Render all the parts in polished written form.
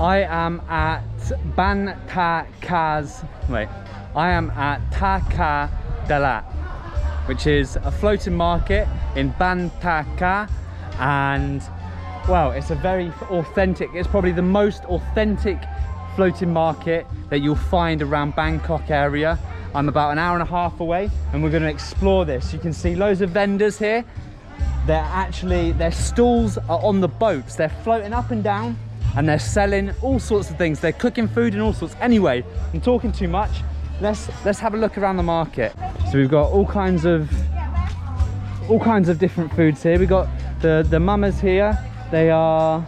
I am at Tha Kah's, I am at Tha Kah, which is a floating market in Tha Kah, and well, it's a very authentic, it's probably the most authentic floating market that you'll find around Bangkok area. I'm about an hour and a half away and we're going to explore this. You can see loads of vendors here. Their stalls are on the boats. They're floating up and down and they're selling all sorts of things. They're cooking food and all sorts. Anyway, I'm talking too much. Let's have a look around the market. So we've got all kinds of different foods here. We've got the mamas here. They're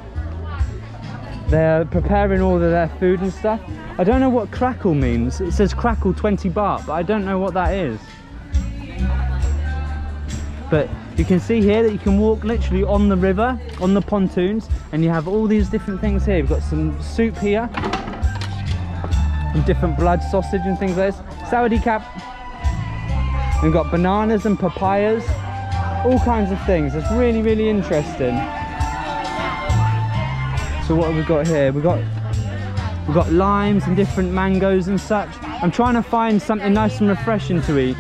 preparing all of their food and stuff. I don't know what crackle means. It says crackle 20 baht, but I don't know what that is. But you can see here that you can walk literally on the river, on the pontoons, and you have all these different things here. We've got some soup here, and different blood sausage and things like this. Sawadee Cap. We've got bananas and papayas, all kinds of things. It's really, really interesting. So what have we got here? We've got limes and different mangoes and such. I'm trying to find something nice and refreshing to eat.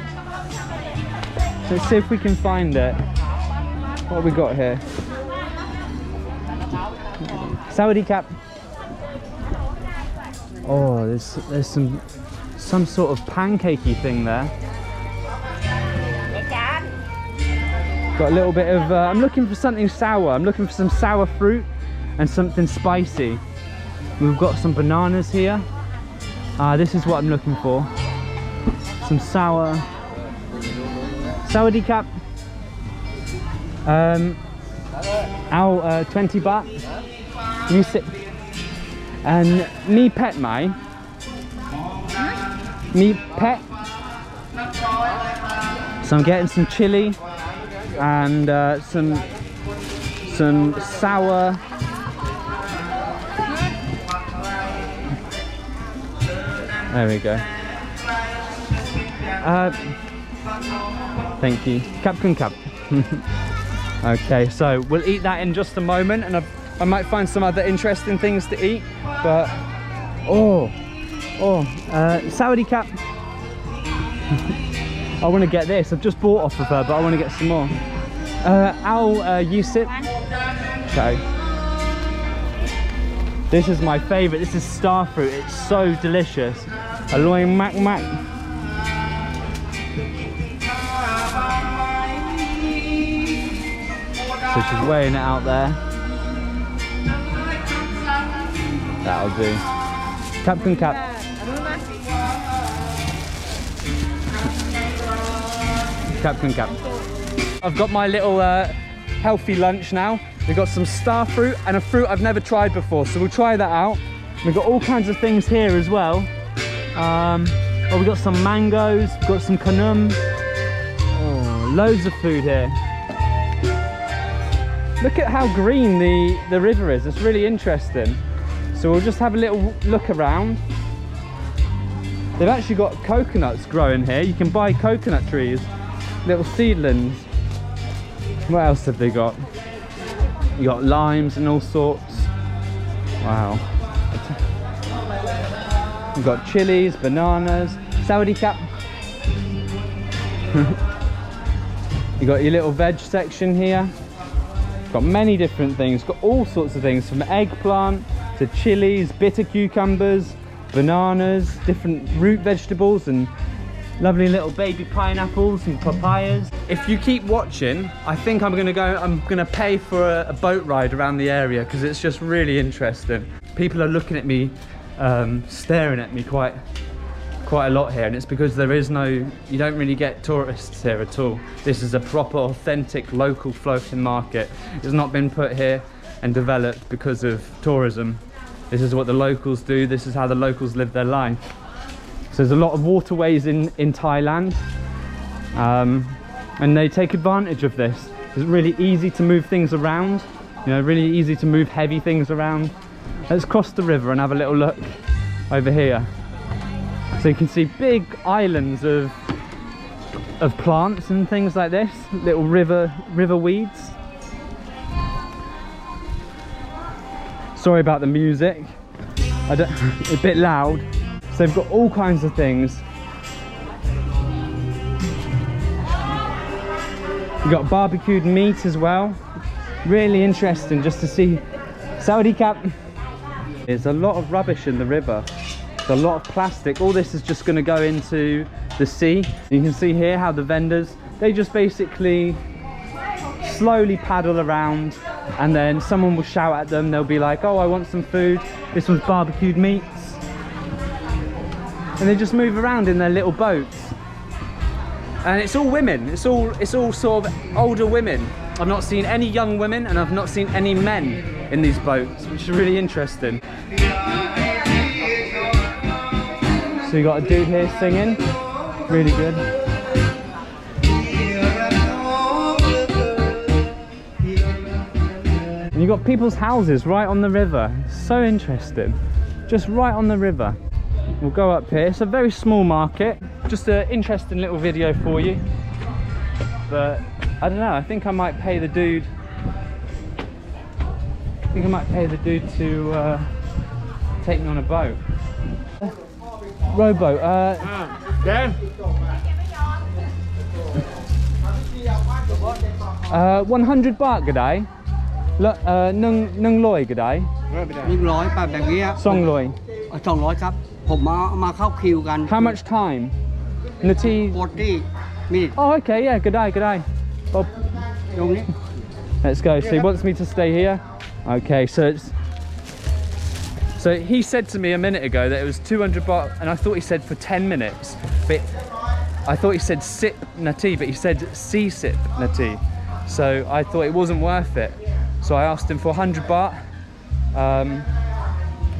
Let's see if we can find it. What have we got here? Sawadee Cap. Oh, there's some sort of pancakey thing there. Got a little bit of, I'm looking for something sour. I'm looking for some sour fruit and something spicy. We've got some bananas here. This is what I'm looking for. Some sour. Sawadee Cap. 20 baht. You sit. And me pet mai. Me pet. So I'm getting some chili and some sour. There we go. Thank you. Kapkun Kap. Okay, so we'll eat that in just a moment, and I might find some other interesting things to eat. But Sawadee Cap. I want to get this. I've just bought off of her, but I want to get some more. Yusip. Okay. This is my favourite. This is star fruit. It's so delicious. Aloy Mac Mac. So she's weighing it out there. That'll do. Kapkun Cap. Kapkun Cap. I've got my little healthy lunch now. We've got some star fruit and a fruit I've never tried before, so we'll try that out. We've got all kinds of things here as well. We've got some mangoes, we've got some kanum. Oh, loads of food here. Look at how green the river is. It's really interesting. So we'll just have a little look around. They've actually got coconuts growing here. You can buy coconut trees, little seedlings. What else have they got? You got limes and all sorts. Wow. We've got chilies, bananas, Sawadee Cap. You got your little veg section here. Got many different things. Got all sorts of things, from eggplant to chilies, bitter cucumbers, bananas, different root vegetables, and lovely little baby pineapples and papayas. If you keep watching, I think I'm gonna pay for a boat ride around the area, because it's just really interesting. People are looking at me, staring at me quite a lot here, and it's because you don't really get tourists here at all. This is a proper, authentic, local floating market. It's not been put here and developed because of tourism. This is what the locals do. This is how the locals live their life. So there's a lot of waterways in Thailand, and they take advantage of this. It's really easy to move things around, really easy to move heavy things around. Let's cross the river and have a little look over here. So you can see big islands of plants and things like this, little river weeds. Sorry about the music. a bit loud. So they've got all kinds of things. You've got barbecued meat as well. Really interesting just to see. Saudi Cap. There's a lot of rubbish in the river. There's a lot of plastic. All this is just going to go into the sea. You can see here how the vendors, they just basically slowly paddle around, and then someone will shout at them. They'll be like, oh, I want some food. This one's barbecued meats. And they just move around in their little boats. And it's all women. It's all sort of older women. I've not seen any young women, and I've not seen any men in these boats, which is really interesting. So you got a dude here singing, really good. And you got people's houses right on the river. So interesting, just right on the river. We'll go up here. It's a very small market. Just an interesting little video for you. But I don't know, I think I might pay the dude. I think I might pay the dude to take me on a boat. Rowboat. Dan. 100 baht ก็ได้ 100 ก็ได้ 100 แบบนี้ครับ 200 200 ครับ ผมมาเข้าคิวกัน How much time? นาที 40 minutes. Oh, okay, yeah, ก็ได้ Bob. ตรงนี้ Let's go. So he wants me to stay here. Okay, so he said to me a minute ago that it was 200 baht, and I thought he said for 10 minutes, but I thought he said sip nati, but he said sip nati. So I thought it wasn't worth it. So I asked him for 100 baht.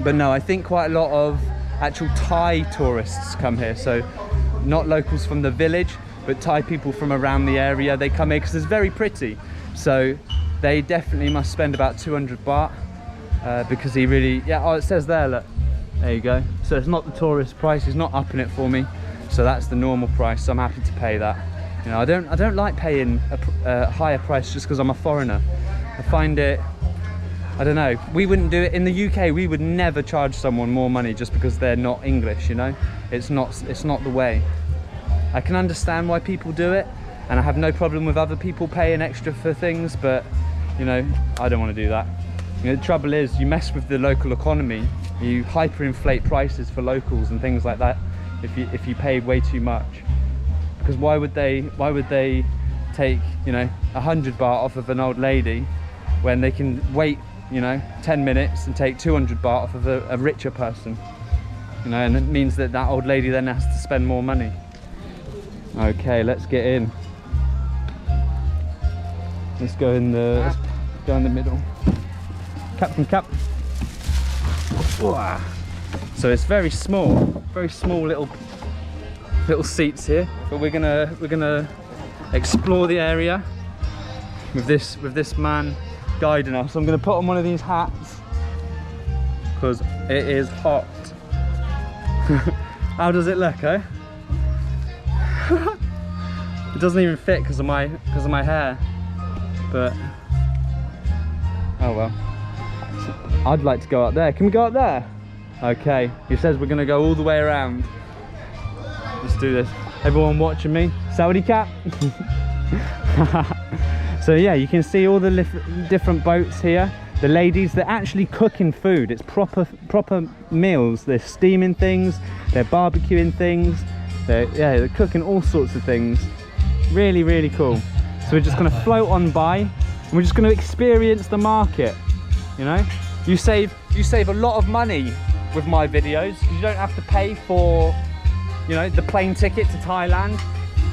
But no, I think quite a lot of actual Thai tourists come here. So not locals from the village, but Thai people from around the area. They come here because it's very pretty. So they definitely must spend about 200 baht. Because he really, yeah, oh, it says there, look, there you go. So it's not the tourist price, he's not upping it for me. So that's the normal price, so I'm happy to pay that. You know, I don't like paying a higher price just because I'm a foreigner. I find it, I don't know, we wouldn't do it in the UK. We would never charge someone more money just because they're not English, you know. It's not the way. I can understand why people do it, and I have no problem with other people paying extra for things, but you know, I don't want to do that. You know, the trouble is, you mess with the local economy, you hyperinflate prices for locals and things like that if you pay way too much. Because why would they take, you know, 100 baht off of an old lady when they can wait, you know, 10 minutes and take 200 baht off of a richer person? You know, and it means that that old lady then has to spend more money. Okay, let's get in. Let's go in the middle. Captain Cap. So it's very small little seats here, but we're gonna explore the area with this man guiding us. I'm gonna put on one of these hats because it is hot. How does it look, eh? It doesn't even fit because of my hair, but oh well. I'd like to go up there. Can we go up there? Okay, he says we're gonna go all the way around. Let's do this. Everyone watching me, Saudi Cap. So yeah, you can see all the different boats here. The ladies, they're actually cooking food. It's proper meals. They're steaming things, they're barbecuing things. They're cooking all sorts of things. Really, really cool. So we're just gonna float on by, and we're just gonna experience the market. You know, you save a lot of money with my videos because you don't have to pay for, you know, the plane ticket to Thailand.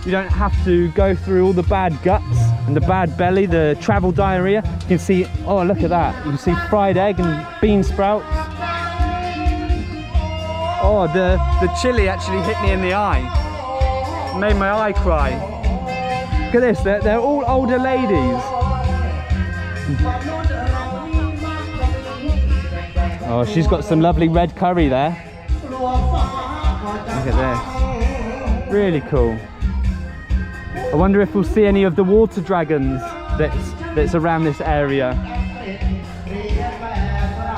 You don't have to go through all the bad guts and the bad belly, the travel diarrhea. You can see, oh look at that, you can see fried egg and bean sprouts. Oh, the chili actually hit me in the eye, made my eye cry. Look at this, they're all older ladies. Oh, she's got some lovely red curry there. Look at this. Really cool. I wonder if we'll see any of the water dragons that's around this area.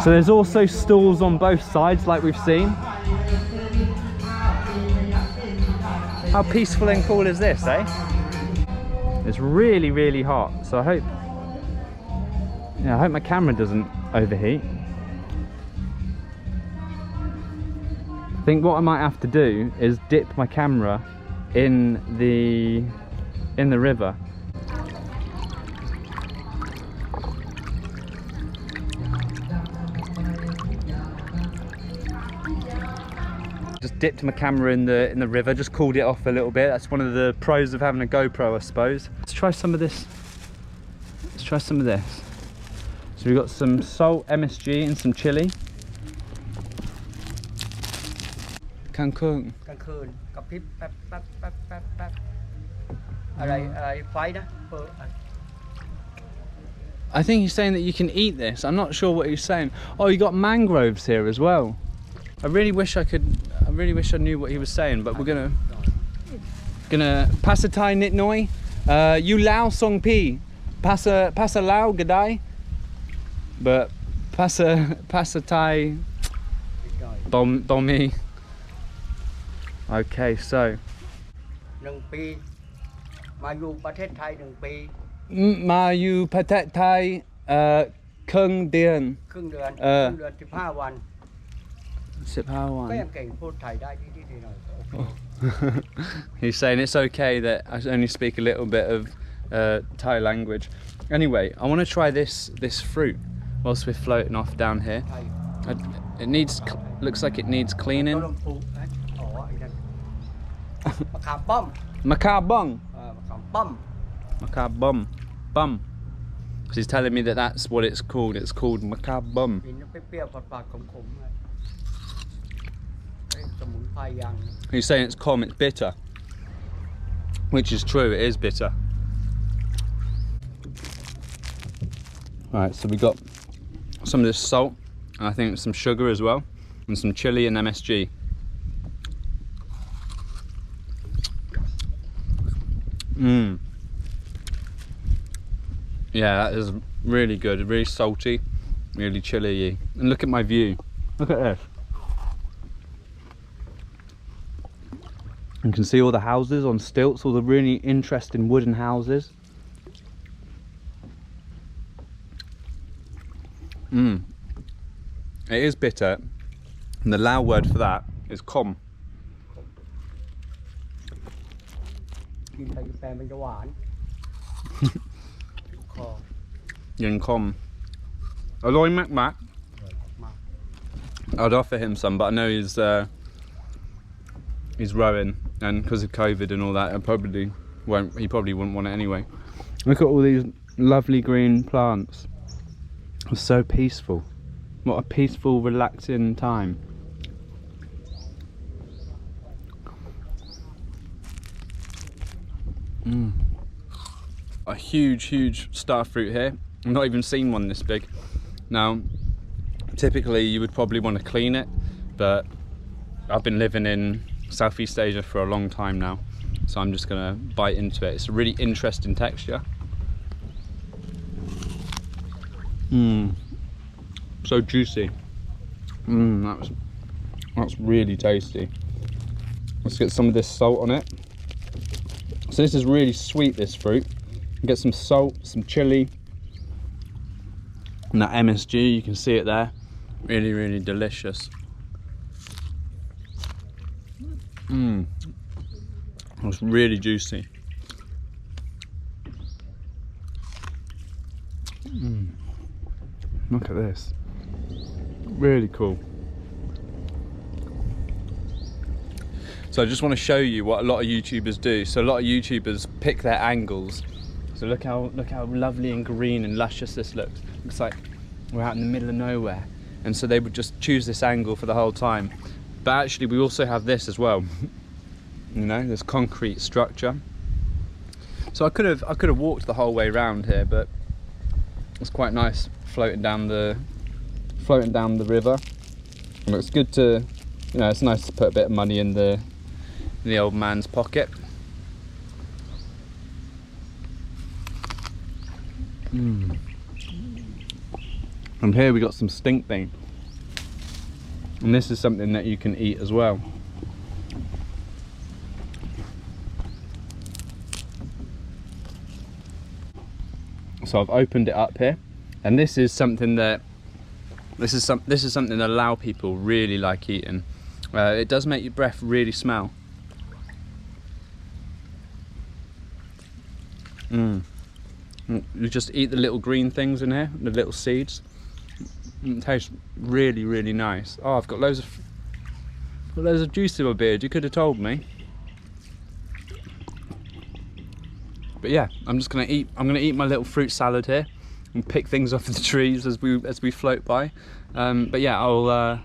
So there's also stalls on both sides like we've seen. How peaceful and cool is this, eh? It's really, really hot, so I hope my camera doesn't overheat. I think what I might have to do is dip my camera in the river. Just dipped my camera in the river, just cooled it off a little bit. That's one of the pros of having a GoPro, I suppose. Let's try some of this. Let's try some of this. So we've got some salt, MSG, and some chili. Cancun. กลางคืนกระพริบแป๊บแป๊บแป๊บแป๊บแป๊บอะไรไฟนะเปิด I think he's saying that you can eat this. I'm not sure what he's saying. Oh, you got mangroves here as well. I really wish I knew what he was saying, but we're gonna passa Thai nit noi. You Lao song pi. Passa Lao gadai. But passa Thai bomb me. Okay, so 1 ปีมาอยู่ประเทศไทย1 ปี มาอยู่ประเทศไทยครึ่งเดือน ครึ่งเดือน15 วัน 15 วัน ก็ยังเก่งพูดไทยได้นิดๆหน่อยๆโอเค He's saying it's okay that I only speak a little bit of Thai language. Anyway, I want to try this fruit whilst we're floating off down here. It looks like it needs cleaning. ต้นลำพูนะอ๋อไอ้นั่นมะขามป้อม Macaw bung. มะขามป้อม Macaw bum. Bum. Because he's telling me that that's what it's called. It's called macaw bum. กินเปรี้ยวๆฝาดๆขมๆเลยสมุนไพรยัง He's saying it's calm, it's bitter. Which is true, it is bitter. Alright, so we got some of this salt, and I think some sugar as well, and some chili and MSG. Yeah, that is really good, really salty, really chilly. And look at my view. Look at this. You can see all the houses on stilts, all the really interesting wooden houses. It is bitter, and the Lao word for that is kom. กินไปแปลงเป็นจะหวานคอ Yin kom. Aloy Mac Mac. มาก I'd offer him some, but I know he's rowing, and because of COVID and all that, he probably wouldn't want it anyway. Look at all these lovely green plants. It's so peaceful. What a peaceful, relaxing time. A huge star fruit here. I've not even seen one this big. Now, typically you would probably want to clean it, but I've been living in Southeast Asia for a long time now, so I'm just gonna bite into it. It's a really interesting texture. So juicy. That's really tasty. Let's get some of this salt on it. So this is really sweet, this fruit. Get some salt, some chili, and that MSG, you can see it there. Really delicious. It's really juicy. Look at this. Really cool. So I just want to show you what a lot of YouTubers do. So a lot of YouTubers pick their angles. So look how lovely and green and luscious this looks. Looks like we're out in the middle of nowhere. And so they would just choose this angle for the whole time. But actually we also have this as well. You know, this concrete structure. So I could have walked the whole way around here, but it's quite nice floating down the river. And it's good to, you know, it's nice to put a bit of money in the old man's pocket. And here we got some stink bean. And this is something that you can eat as well. So I've opened it up here, and this is something that something that Lao people really like eating. It does make your breath really smell. You just eat the little green things in here, the little seeds. It tastes really, really nice. Oh, I've got loads of juice in my beard. You could have told me. But yeah, I'm gonna eat my little fruit salad here and pick things off the trees as we float by. But yeah, I don't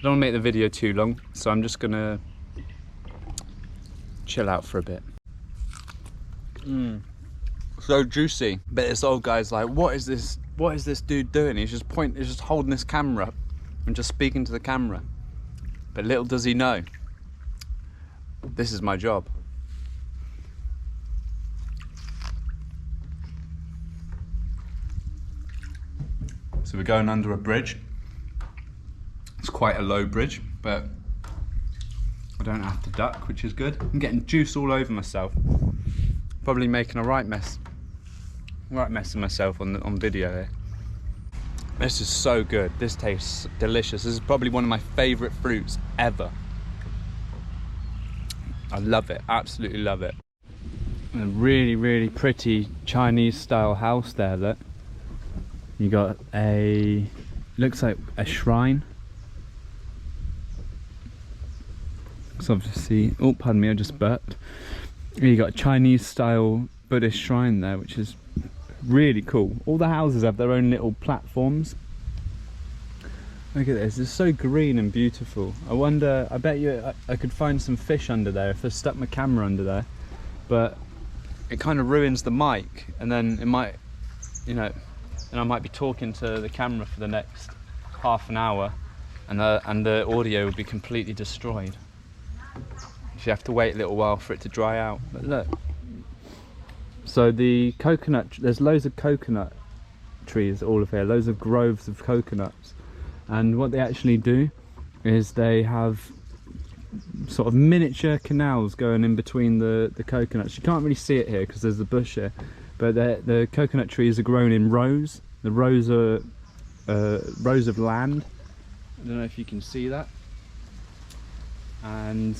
want to make the video too long, so I'm just gonna chill out for a bit. So juicy. But this old guy's like, what is this dude doing? He's just holding this camera up and just speaking to the camera. But little does he know, this is my job. So we're going under a bridge. It's quite a low bridge, but I don't have to duck, which is good. I'm getting juice all over myself. Probably making a right mess of myself on video here. This is so good. This tastes delicious. This is probably one of my favourite fruits ever. I love it, absolutely love it. A really, really pretty Chinese style house there, look. You got looks like a shrine. So obviously, oh pardon me, I just burped. You got a Chinese style Buddhist shrine there, which is really cool. All the houses have their own little platforms. Look at this, it's so green and beautiful. I bet you I could find some fish under there if I stuck my camera under there. But it kind of ruins the mic, and then it might, and I might be talking to the camera for the next half an hour, and the audio will be completely destroyed. You have to wait a little while for it to dry out. But look. So the coconut, there's loads of coconut trees all of here, loads of groves of coconuts. And what they actually do is they have sort of miniature canals going in between the coconuts. You can't really see it here because there's the bush here. But the coconut trees are grown in rows. The rows are rows of land. I don't know if you can see that. And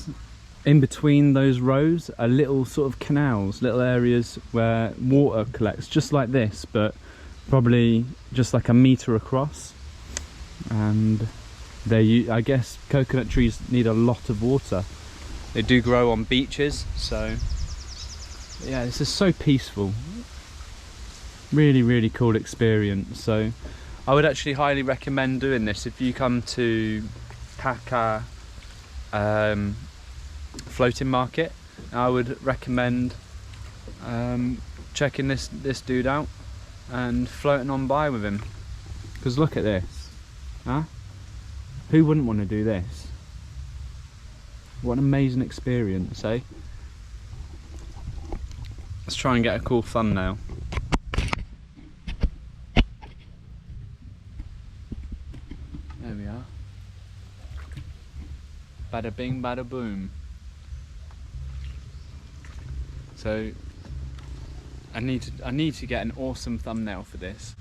in between those rows are little sort of canals, little areas where water collects, just like this, but probably just like a metre across. And I guess coconut trees need a lot of water. They do grow on beaches, so yeah, this is so peaceful. Really, really cool experience. So I would actually highly recommend doing this if you come to Tha Kah floating market. I would recommend checking this dude out and floating on by with him, because look at this, huh? Who wouldn't want to do this? What an amazing experience, eh? Let's try and get a cool thumbnail. There we are. Bada bing, bada boom. So I need to get an awesome thumbnail for this.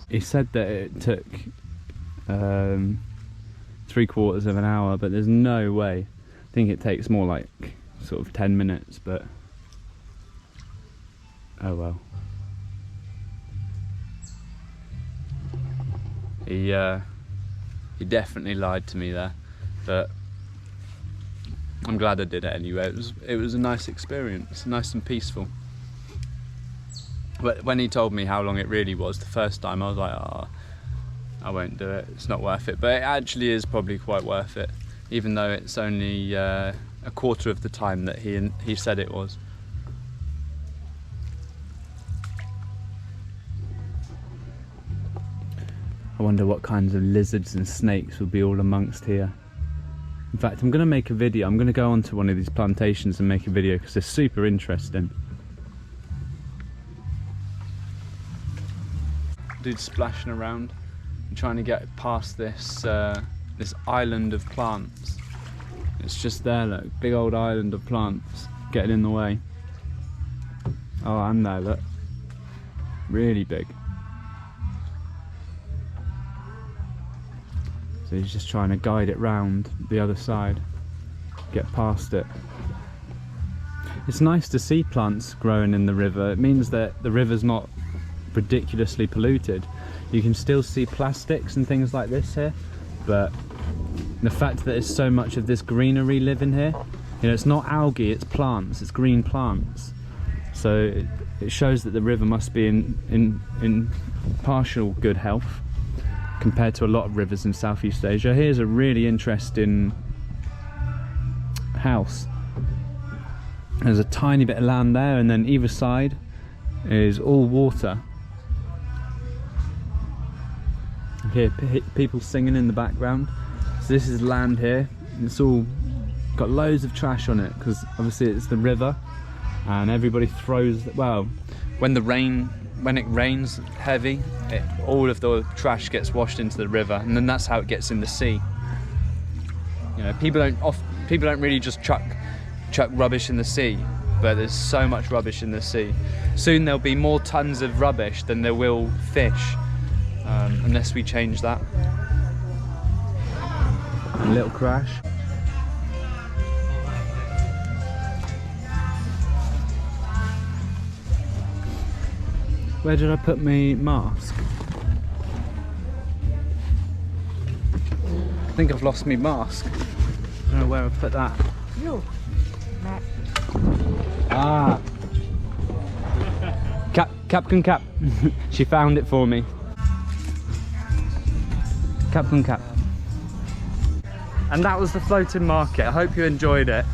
He said that it took 3/4 of an hour, but there's no way. I think it takes more like sort of 10 minutes, but oh well. He definitely lied to me there, but I'm glad I did it anyway. It was a nice experience, nice and peaceful. But when he told me how long it really was the first time, I was like, oh, I won't do it, it's not worth it. But it actually is probably quite worth it, even though it's only a quarter of the time that he said it was. I wonder what kinds of lizards and snakes will be all amongst here. In fact, I'm going to make a video. I'm going to go onto one of these plantations and make a video because they're super interesting. Dude's splashing around and trying to get past this this island of plants. It's just there, look, big old island of plants getting in the way. Oh, and there, look, really big. So he's just trying to guide it round the other side, get past it. It's nice to see plants growing in the river. It means that the river's not ridiculously polluted. You can still see plastics and things like this here, but the fact that there's so much of this greenery living here, you know, it's not algae, it's plants, it's green plants. So it shows that the river must be in partial good health compared to a lot of rivers in Southeast Asia. Here's a really interesting house. There's a tiny bit of land there, and then either side is all water. Here, people singing in the background. So this is land here. It's all got loads of trash on it because obviously it's the river, and everybody throws. Well, when it rains heavy, all of the trash gets washed into the river, and then that's how it gets in the sea. You know, people don't really just chuck rubbish in the sea, but there's so much rubbish in the sea. Soon there'll be more tons of rubbish than there will fish, unless we change that. A little crash. Where did I put my mask? I think I've lost my mask. I don't know where I put that. You. Ah. Captain Cap. She found it for me. Captain Cap. And that was the floating market. I hope you enjoyed it.